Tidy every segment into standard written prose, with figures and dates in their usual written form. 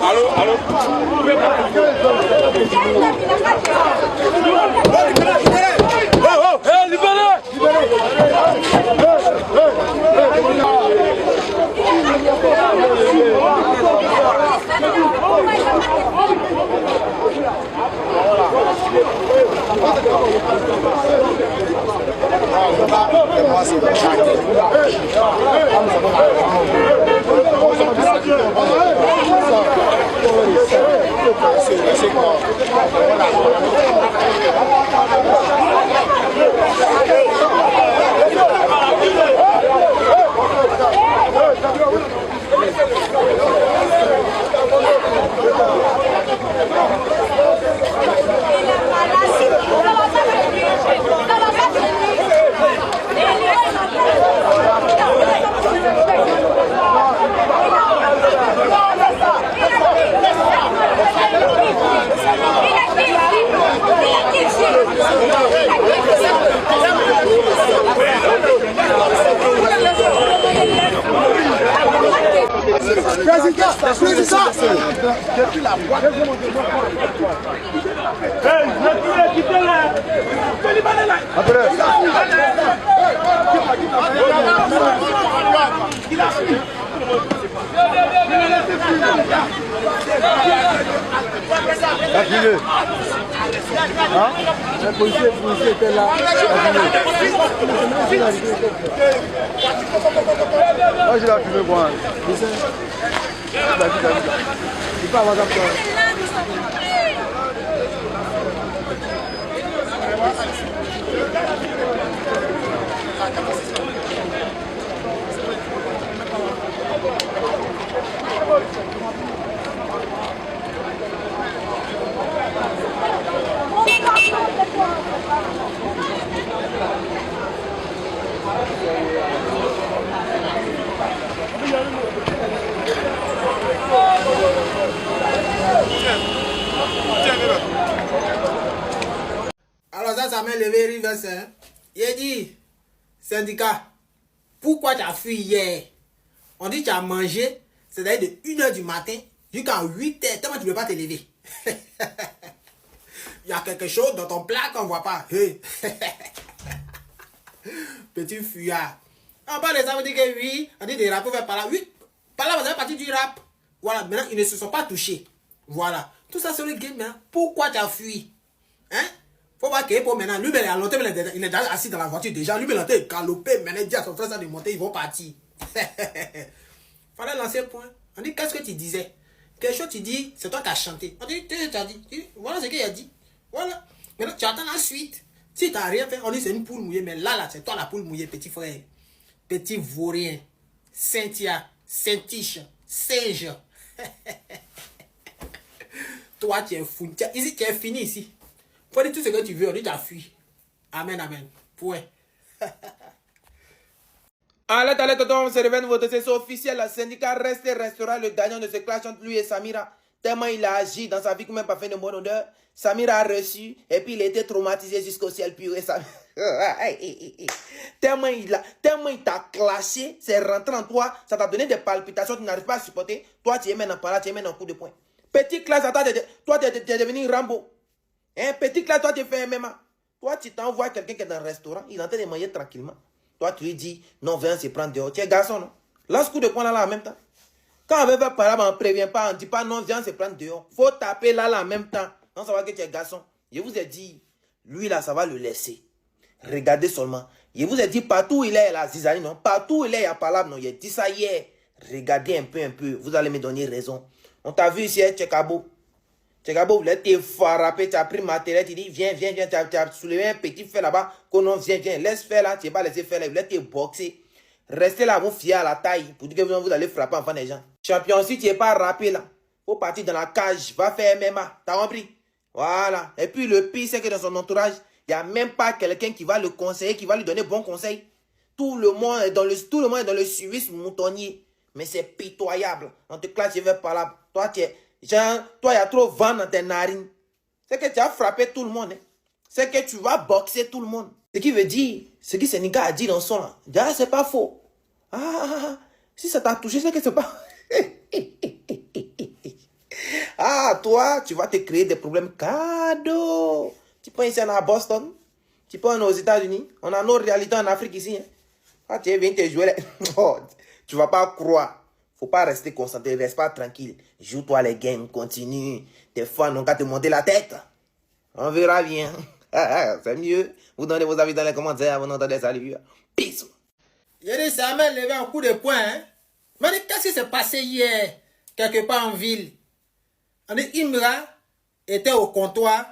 Allô, allô. Depuis la boîte. Le policier était là. Moi je l'ai fumé quoi. Il peut avoir ça. Alors ça m'a levé Rivers. Il a dit, syndicat, pourquoi tu as fui hier? On dit que tu as mangé, c'est-à-dire de 1h du matin jusqu'à 8h, tellement tu ne peux pas te lever. Il y a quelque chose dans ton plat qu'on ne voit pas. Hey. Petit fuyard. On parle de ça, on dit que oui, on dit des rappeurs par là. Oui, par là, vous avez parti du rap. Voilà, maintenant, ils ne se sont pas touchés. Voilà. Tout ça, c'est le game, maintenant. Pourquoi tu as fui? Hein? Faut voir qu'il pour maintenant. Lui, il est déjà assis dans la voiture déjà. Lui, il est galopé. Maintenant, il dit à son frère ça de monter, ils vont partir. Fallait lancer le point. On dit, qu'est-ce que tu disais? Quelque chose tu dis, c'est toi qui as chanté. On dit, tu as dit. Voilà ce qu'il a dit. Voilà. Maintenant, tu attends la suite. Si tu n'as rien fait, on dit c'est une poule mouillée. Mais là, c'est toi la poule mouillée, petit frère. Petit vaurien. Cynthia. Saint-Tiche. Singe. Toi, tu es fou. Ici, tu es fini ici. Faut dire tout ce que tu veux. On dit, tu as fui. Amen, amen. Point. Allez, tonton, on se réveille, votre session officielle. Le syndicat reste et restera le gagnant de ce clash entre lui et Samira. Tellement il a agi dans sa vie, comme même pas fait de bonne odeur. Samira a reçu, et puis il a été traumatisé jusqu'au ciel pur. Tellement il t'a clashé, c'est rentré en toi, ça t'a donné des palpitations, tu n'arrives pas à supporter. Toi, tu es maintenant par là, tu es maintenant en coup de poing. Petit clash, toi, tu es devenu Rambo. Hein, petit clash, toi, tu fais MMA. Toi, tu t'envoies quelqu'un qui est dans un restaurant, il est en train de manger tranquillement. Toi, tu lui dis, non, viens, se prendre dehors. Tu es garçon, non? Lance coup de poing là en même temps. Quand on veut faire par là, on ne prévient pas, on ne dit pas, non, viens, se prendre dehors. Faut taper là en même temps. Non, ça va que tu es garçon. Je vous ai dit, lui là, ça va le laisser. Regardez seulement. Je vous ai dit, partout où il est, la zizanie, non? Partout où il est, il y a palabre, non? J'ai dit ça hier. Regardez un peu. Vous allez me donner raison. On t'a vu ici, Tchekabo. Tchekabo, vous êtes frappé, tu as pris matériel, tu dis, viens, tu as soulevé un petit fait là-bas, qu'on non, viens, laisse faire là, tu n'es pas laissé faire là, vous êtes boxé. Restez là, vous fiez à la taille, pour dire que vous allez frapper enfant des gens. Champion, si tu n'es pas rappé là, faut partir dans la cage, va faire MMA, t'as compris? Voilà. Et puis le pire, c'est que dans son entourage, il n'y a même pas quelqu'un qui va le conseiller, qui va lui donner bon conseil. Tout le monde est dans le suisse moutonnier. Mais c'est pitoyable. En tout cas, je vais par là. Toi, il y a trop de vent dans tes narines. C'est que tu as frappé tout le monde. Hein. C'est que tu vas boxer tout le monde. Ce qui veut dire, ce que Sénégal a dit dans son là. Ah, c'est pas faux. Si ça t'a touché, c'est que c'est pas... Ah, toi, tu vas te créer des problèmes cadeaux. Tu penses ici à Boston, tu penses aux États-Unis, on a nos réalités en Afrique ici. Hein. Ah, tu viens te jouer. Oh, tu vas pas croire. Faut pas rester concentré, reste pas tranquille. Joue-toi les games, continue. Tes fans n'ont qu'à te monter la tête. On verra bien. C'est mieux. Vous donnez vos avis dans les commentaires, vous n'entendez ça, les peace. Yéri Samuel levé un coup de poing. Hein? Mais qu'est-ce qui s'est passé hier, quelque part en ville? On dit Imra était au comptoir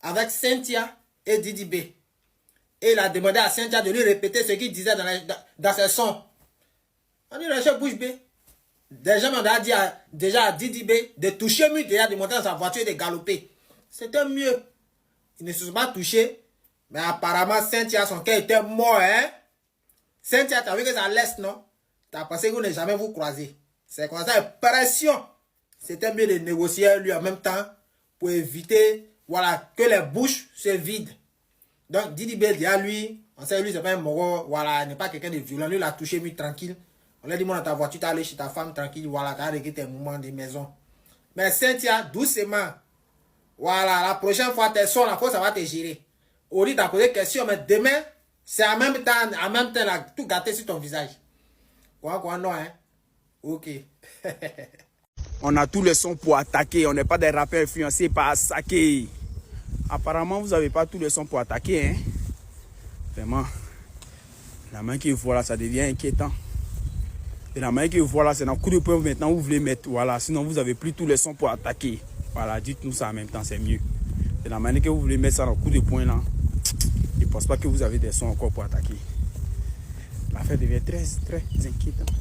avec Cynthia et Didi B. Et il a demandé à Cynthia de lui répéter ce qu'il disait dans ses sons. On dit le chef bouche B. Déjà, on a dit déjà à Didi B de toucher lui, déjà de monter dans sa voiture et de galoper. C'était mieux. Ils ne se sont pas touchés. Mais apparemment, Cynthia, son cœur était mort. Hein? Cynthia, tu as vu que ça laisse, non? Tu as pensé que vous n'avez jamais vous croisé. C'est comme ça, pression. C'était mieux de négocier lui en même temps pour éviter voilà, que les bouches se vident. Donc, Didi B dit à lui, on sait lui, c'est pas un moro, voilà, il n'est pas quelqu'un de violent. Lui, il a touché, lui, tranquille. On lui a dit, moi, dans ta voiture, tu es allé chez ta femme, tranquille, voilà, tu as réglé tes mouvements de maison. Mais Cynthia, doucement, voilà, la prochaine fois, tes sons, la fois, ça va te gérer. Au lieu de poser des questions, mais demain, c'est en même temps, là, tout gâté sur ton visage. Quoi, non, hein? Ok. On a tous les sons pour attaquer. On n'est pas des rappeurs influencés par Saké. Apparemment, vous n'avez pas tous les sons pour attaquer. Hein? Vraiment. La main qui voit là, ça devient inquiétant. Et la main qui voit là, c'est dans le coup de poing maintenant, vous voulez mettre. Voilà, sinon vous n'avez plus tous les sons pour attaquer. Voilà, dites-nous ça en même temps, c'est mieux. Et la manière que vous voulez mettre ça dans le coup de poing là, je ne pense pas que vous avez des sons encore pour attaquer. L'affaire devient très, très inquiétante.